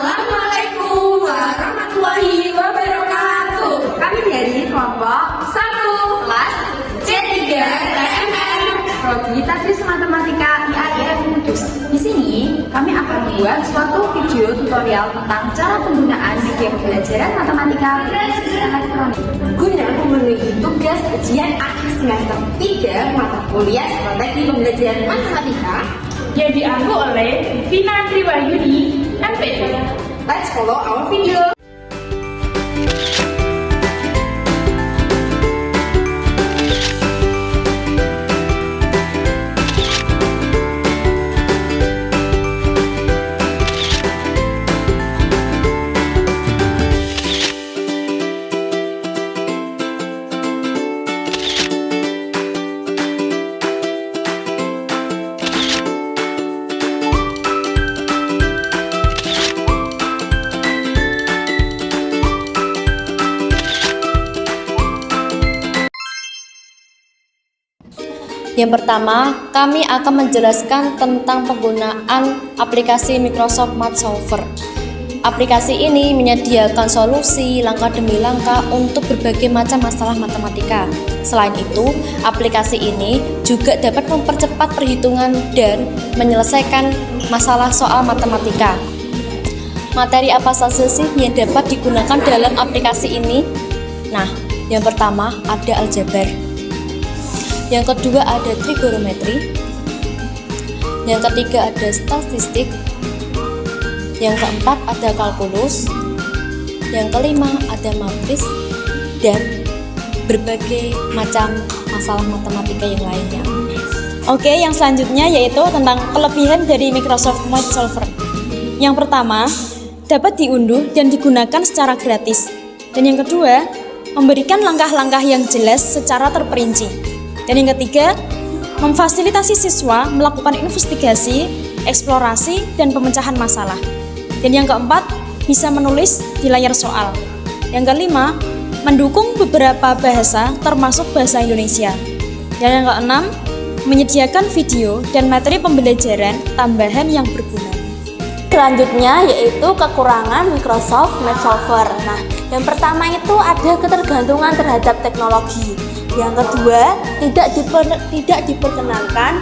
Assalamualaikum warahmatullahi wabarakatuh. Kami dari kelompok 1 kelas C3 TMM Prodi Tadris Matematika IAIN Kudus. Di sini kami akan membuat suatu video tutorial tentang cara penggunaan media pembelajaran matematika berbasis elektronik guna memenuhi tugas ujian akhir semester 3 mata kuliah strategi pembelajaran matematika yang diambil oleh Vina Triwayuni MPT. Let's follow our video. Yang pertama, kami akan menjelaskan tentang penggunaan aplikasi Microsoft Math Solver. Aplikasi ini menyediakan solusi langkah demi langkah untuk berbagai macam masalah matematika. Selain itu, aplikasi ini juga dapat mempercepat perhitungan dan menyelesaikan masalah soal matematika. Materi apa saja sih yang dapat digunakan dalam aplikasi ini? Nah, yang pertama ada aljabar. Yang kedua ada trigonometri. Yang ketiga ada statistik. Yang keempat ada kalkulus. Yang kelima ada matris dan berbagai macam masalah matematika yang lainnya. Oke, yang selanjutnya yaitu tentang kelebihan dari Microsoft Math Solver. Yang pertama, dapat diunduh dan digunakan secara gratis. Dan yang kedua, memberikan langkah-langkah yang jelas secara terperinci. Dan yang ketiga, memfasilitasi siswa melakukan investigasi, eksplorasi, dan pemecahan masalah. Dan yang keempat, bisa menulis di layar soal. Yang kelima, mendukung beberapa bahasa termasuk bahasa Indonesia. Dan yang keenam, menyediakan video dan materi pembelajaran tambahan yang berguna. Selanjutnya yaitu kekurangan Microsoft Math Solver. Nah, yang pertama itu ada ketergantungan terhadap teknologi. Yang kedua, tidak diperkenankan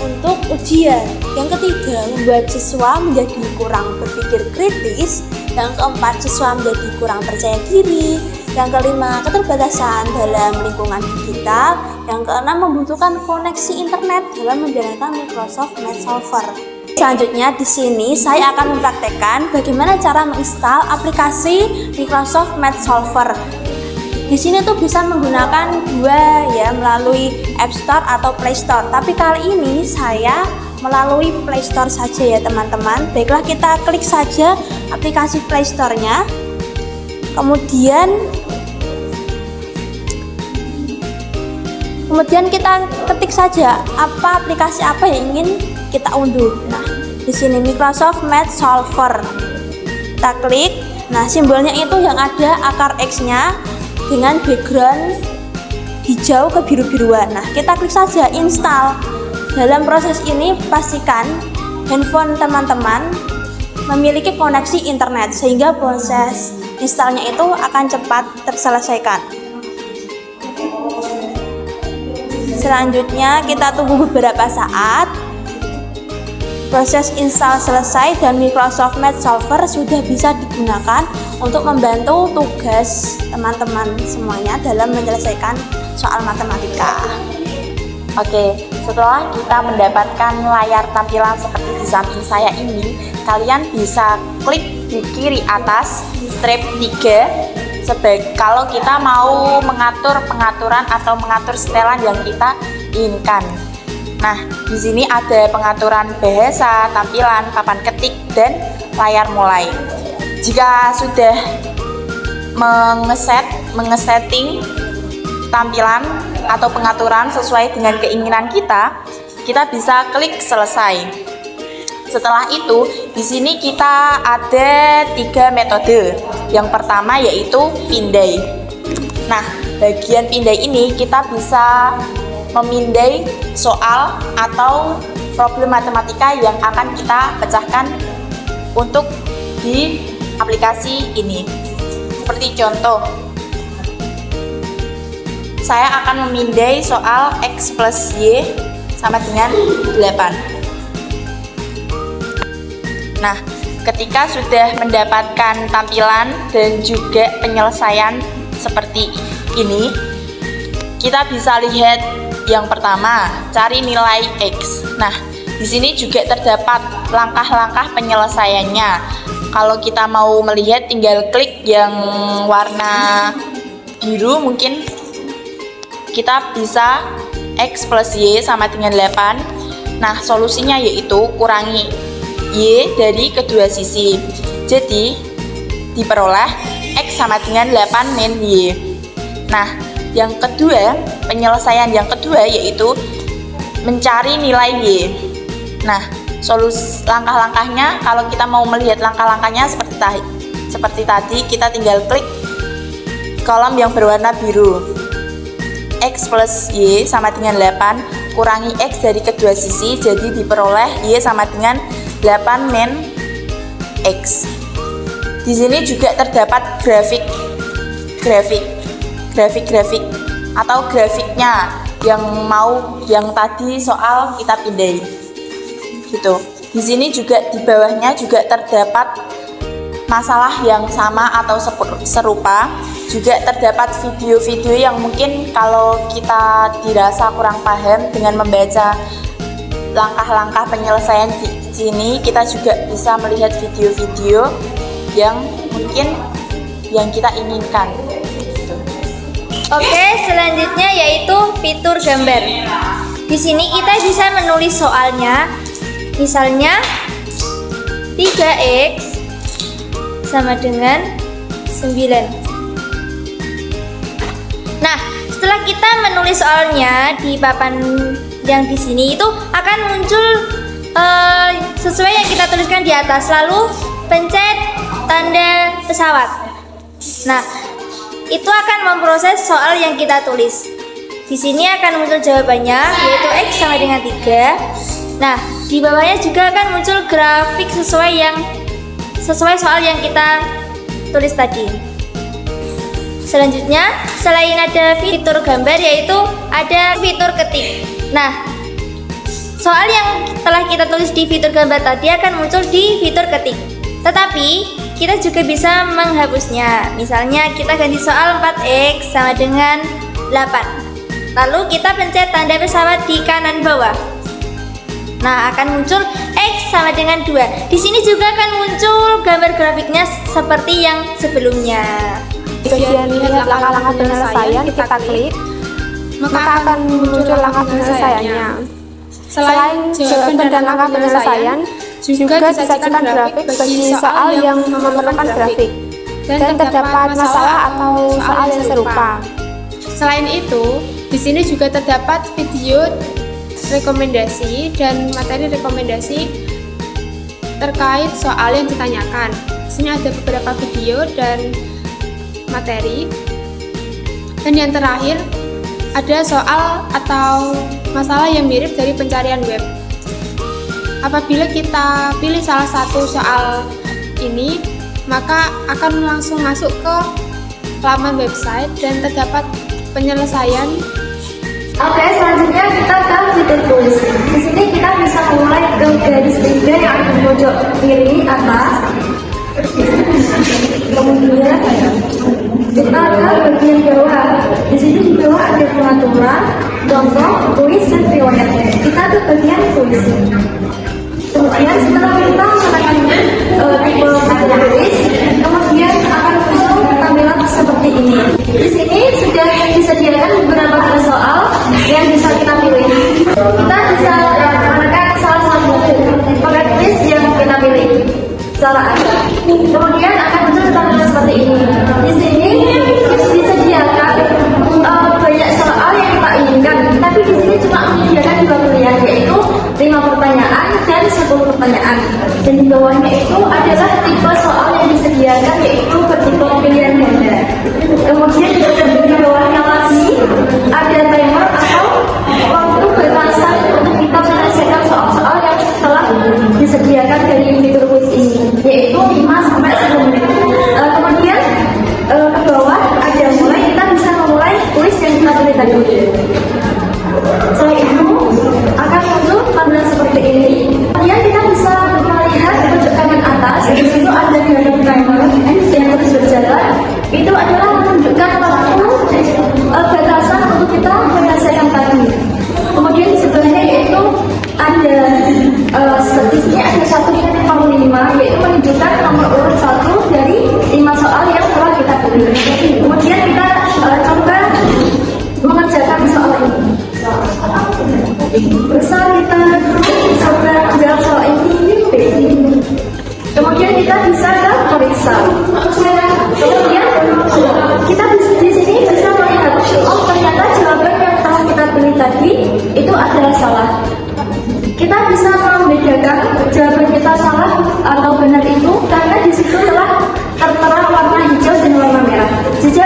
untuk ujian. Yang ketiga, membuat siswa menjadi kurang berpikir kritis. Yang keempat, siswa menjadi kurang percaya diri. Yang kelima, keterbatasan dalam lingkungan digital. Yang keenam, membutuhkan koneksi internet dalam menjalankan Microsoft Math Solver. Selanjutnya di sini saya akan mempraktekkan bagaimana cara menginstal aplikasi Microsoft Math Solver. Di sini tuh bisa menggunakan dua ya, melalui App Store atau Play Store. Tapi kali ini saya melalui Play Store saja ya teman-teman. Baiklah, kita klik saja aplikasi Play Store-nya. Kemudian kita ketik saja aplikasi apa yang ingin kita unduh. Nah, di sini Microsoft Math Solver. Kita klik. Nah, simbolnya itu yang ada akar X-nya dengan background hijau ke biru-biruan. Nah, kita klik saja install. Dalam proses ini pastikan handphone teman-teman memiliki koneksi internet sehingga proses installnya itu akan cepat terselesaikan. Selanjutnya kita tunggu beberapa saat. Proses install selesai dan Microsoft Math Solver sudah bisa digunakan untuk membantu tugas teman-teman semuanya dalam menyelesaikan soal matematika. Oke, setelah kita mendapatkan layar tampilan seperti di samping saya ini, kalian bisa klik di kiri atas strip 3 kalau kita mau mengatur pengaturan atau mengatur setelan yang kita inginkan. Nah, di sini ada pengaturan bahasa, tampilan, papan ketik, dan layar mulai. Jika sudah mengesetting tampilan atau pengaturan sesuai dengan keinginan kita bisa klik selesai. Setelah itu, di sini kita ada 3 metode. Yang pertama yaitu pindai. Nah, bagian pindai ini kita bisa memindai soal atau problem matematika yang akan kita pecahkan untuk di aplikasi ini. Seperti contoh, saya akan memindai soal X plus Y sama dengan 8. Nah, ketika sudah mendapatkan tampilan dan juga penyelesaian seperti ini, kita bisa lihat yang pertama, cari nilai X. Nah, di sini juga terdapat langkah-langkah penyelesaiannya. Kalau kita mau melihat, tinggal klik yang warna biru, mungkin kita bisa X plus Y sama dengan 8. Nah, solusinya yaitu kurangi Y dari kedua sisi. Jadi, diperoleh X sama dengan 8 min Y. Nah, yang kedua, penyelesaian yang kedua yaitu mencari nilai Y. Nah, langkah-langkahnya, kalau kita mau melihat langkah-langkahnya seperti tadi, kita tinggal klik kolom yang berwarna biru. X plus Y sama dengan 8, kurangi X dari kedua sisi, jadi diperoleh Y sama dengan 8 min X. Di sini juga terdapat grafik atau grafiknya yang tadi soal kita pindai. Gitu. Di sini juga di bawahnya juga terdapat masalah yang sama atau serupa. Juga terdapat video-video yang mungkin kalau kita dirasa kurang paham dengan membaca langkah-langkah penyelesaian di sini, kita juga bisa melihat video-video yang mungkin yang kita inginkan. Oke, selanjutnya yaitu fitur gambar. Di sini kita bisa menulis soalnya. Misalnya 3x sama dengan 9. Nah, setelah kita menulis soalnya di papan yang di sini itu akan muncul sesuai yang kita tuliskan di atas. Lalu pencet tanda pesawat. Nah, itu akan memproses soal yang kita tulis. Di sini akan muncul jawabannya, yaitu X sama dengan 3. Nah, di bawahnya juga akan muncul grafik sesuai soal yang kita tulis tadi. Selanjutnya, selain ada fitur gambar, yaitu ada fitur ketik. Nah, soal yang telah kita tulis di fitur gambar tadi akan muncul di fitur ketik. Tetapi, kita juga bisa menghapusnya. Misalnya, kita ganti soal 4x sama dengan 8. Lalu kita pencet tanda pesawat di kanan bawah. Nah, akan muncul X sama dengan 2. Di sini juga akan muncul gambar grafiknya seperti yang sebelumnya. Bagian lihat langkah-langkah penyelesaian kita klik, maka akan muncul langkah penyelesaiannya. Selain jawaban dan langkah penyelesaian, juga disajikan grafik bagi soal yang memerlukan grafik, dan terdapat masalah atau soal yang serupa. Selain itu, di sini juga terdapat video rekomendasi dan materi rekomendasi terkait soal yang ditanyakan. Di sini ada beberapa video dan materi. Dan yang terakhir, ada soal atau masalah yang mirip dari pencarian web. Apabila kita pilih salah satu soal ini, maka akan langsung masuk ke laman website dan terdapat penyelesaian. Oke, selanjutnya kita ke fitur tulis. Di sini kita bisa mulai ke garis 3 yang ada di pojok kiri atas. Kemudian kita ke bagian bawah. Di sini di bawah ada pengaturan, contoh, tulis dan riwayat. Kita ke bagian tulis. Kemudian setelah kita menekan tipe bagian tulis, kemudian akan muncul tampilan seperti ini. Di sini sudah disediakan beberapa soal yang bisa kita pilih. Kita bisa menekan salah satu paket list yang kita pilih. Salah ada. Kemudian akan muncul tampilan seperti ini. Di sini disediakan banyak soal yang kita inginkan, tapi di sini cuma menyediakan 2 pilihan, yaitu 5 pertanyaan dan 10 pertanyaan. Dan di bawahnya itu adalah tipe soal yang disediakan, yaitu bertipe pilihan ganda. Kemudian di bawahnya lagi ada timer atau waktu batasan untuk kita menyelesaikan soal-soal yang telah disediakan dari fitur quiz ini, yaitu 5 sampai tadi. Selain itu akan muncul tampilan seperti ini. Kemudian kita bisa melihat pojok kanan atas, di situ ada diagram timer yang terus berjalan. Itu adalah menunjukkan waktu batasan untuk kita menyelesaikan tadi. Kemudian di sebelahnya yaitu ada seperti ini ada 1/5, yaitu menunjukkan nomor urut 1 dari 5 soal yang telah kita pilih. Kemudian kita coba mengerjakan soal ini. Bisa kita coba menjawab soal ini. Kemudian kita bisa periksa. Kemudian kita di sini bisa melihat, oh ternyata jawaban yang telah kita pilih tadi itu adalah salah. Kita bisa membedakan jawaban kita salah atau benar itu karena di situ telah tertera warna hijau dan warna merah. Jika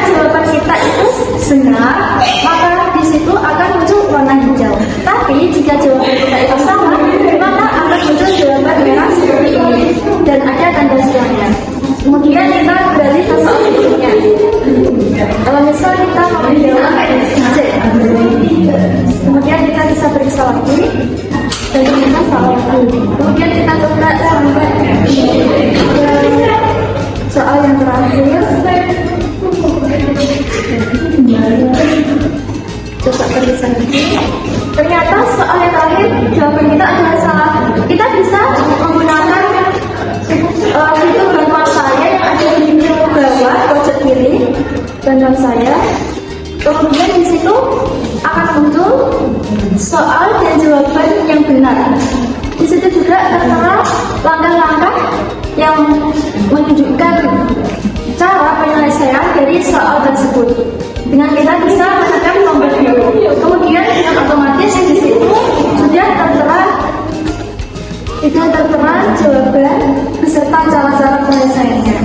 jawaban kita itu benar, maka di situ akan muncul warna hijau. Tapi jika jawaban kita itu salah, maka akan muncul jawaban merah seperti ini dan ada tanda siangnya. Kemudian kita beralih ke soal berikutnya. Kalau misal kita menjawab C, kemudian kita bisa periksa lagi dan kita soal lagi. Kemudian kita coba sampai soal yang terakhir. Coba periksa lagi. Ternyata soal yang terakhir jawaban kita adalah salah. Kita bisa menggunakan fitur bantuan saya yang ada di bawah pojok kiri bantuan saya. Kemudian di situ akan muncul soal dan jawaban yang benar. Di situ juga tertera langkah-langkah yang menunjukkan cara penyelesaian dari soal tersebut. Dengan kita bisa menekan tombol biru. Kemudian dengan otomatis di situ sudah tertera jawaban beserta cara-cara penyelesaiannya.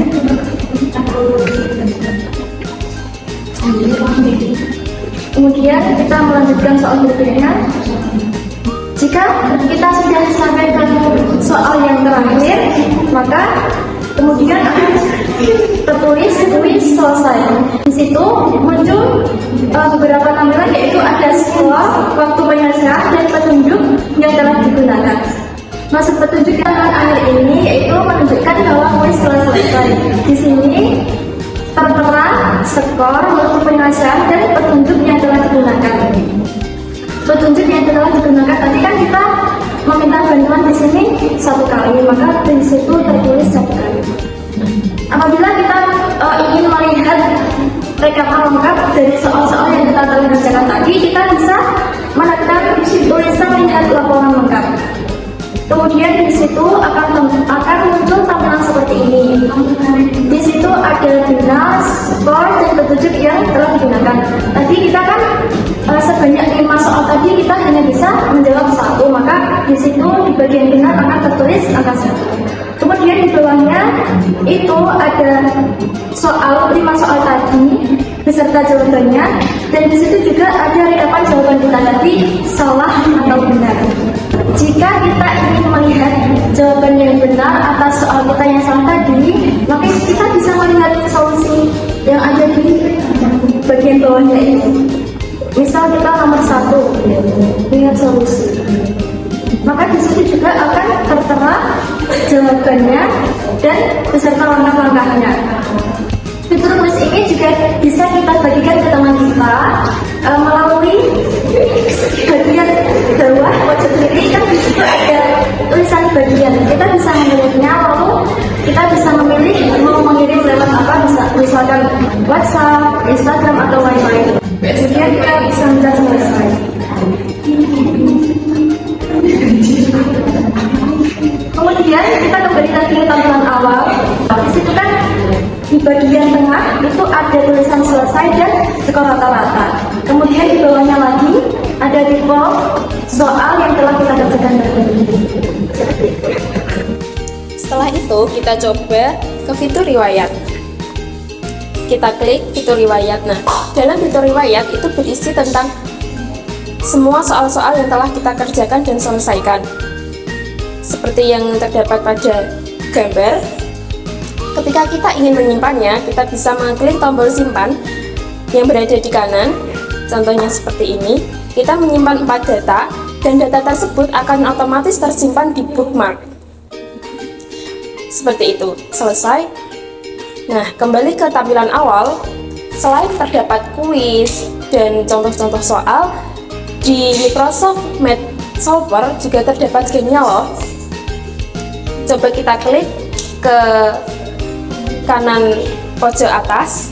Kemudian kita melanjutkan soal berikutnya. Jika kita sudah sampai ke soal yang terakhir, maka kemudian akan tertulis kuis selesai. Di situ muncul beberapa tampilan, yaitu ada skor, waktu penyelesaian, dan petunjuk yang telah digunakan. Maksud petunjuk yang akhir ini yaitu menunjukkan bahwa kuis telah selesai. Di sini tertera skor, waktu penyelesaian, dan petunjuk yang telah digunakan. Petunjuk yang telah digunakan tadi kan kita meminta bantuan di sini 1 kali, maka di situ tertulis 1 kali. Apabila kita ingin melihat rekapan lengkap dari soal-soal yang kita telah kerjakan tadi, kita bisa menekan tulisan lihat laporan lengkap. Kemudian di situ akan muncul tampilan seperti ini. Di situ ada benar, skor, dan petunjuk yang telah digunakan. Tadi kita kan sebanyak 5 soal tadi kita hanya bisa menjawab 1, maka di situ di bagian benar akan tertulis angka 1. Kemudian di bawahnya itu ada 5 soal tadi beserta jawabannya, dan di situ juga ada rekapan jawaban kita tadi salah atau benar. Jika kita ingin melihat jawaban yang benar atas soal kita yang salah tadi, maka kita bisa melihat solusi yang ada di bagian bawahnya ini. Misal kita nomor 1, lihat solusi. Maka di situ juga akan tertera jawabannya dan beserta langkah-langkahnya. Fitur kuis ini juga bisa kita bagikan ke teman kita melalui bagian bawah pojok kiri, kan di situ ada tulisan bagian. Kita bisa memilihnya, lalu kita bisa memilih mau mengirim lewat apa, bisa misalkan WhatsApp, Instagram, atau lain-lain. Kemudian kita bisa mencet selesai. Kemudian kita kembali lagi ke tampilan awal. Di situ kan di bagian tengah itu ada tulisan selesai dan skor rata-rata. Kemudian di bawahnya lagi ada tipe soal yang telah kita kerjakan tadi. Setelah itu kita coba ke fitur riwayat. Kita klik fitur riwayat. Nah, dalam fitur riwayat itu berisi tentang semua soal-soal yang telah kita kerjakan dan selesaikan. Seperti yang terdapat pada gambar. Ketika kita ingin menyimpannya, kita bisa mengklik tombol simpan yang berada di kanan. Contohnya seperti ini, kita menyimpan 4 data, dan data tersebut akan otomatis tersimpan di bookmark. Seperti itu, selesai. Nah, kembali ke tampilan awal, selain terdapat kuis dan contoh-contoh soal, di Microsoft Math Solver juga terdapat gamenya loh. Coba kita klik ke kanan pojok atas.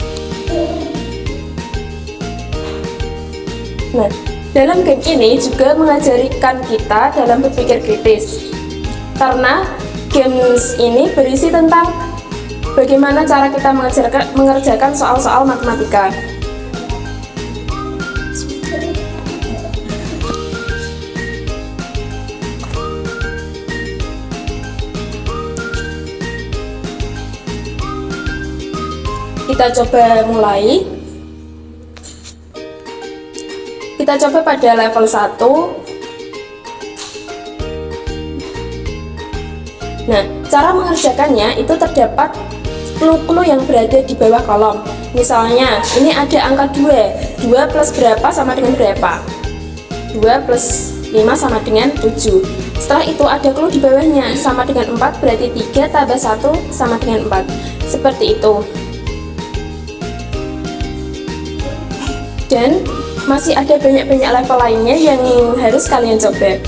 Nah, dalam game ini juga mengajarikan kita dalam berpikir kritis. Karena games ini berisi tentang bagaimana cara kita mengerjakan soal-soal matematika. Kita coba mulai. Kita coba pada level 1. Nah, cara mengerjakannya itu terdapat clue-clue yang berada di bawah kolom. Misalnya, ini ada angka 2. 2 plus berapa sama dengan berapa? 2 plus 5 sama dengan 7. Setelah itu ada clue di bawahnya, sama dengan 4 berarti 3 tambah 1 sama dengan 4. Seperti itu. Dan masih ada banyak-banyak level lainnya yang harus kalian coba.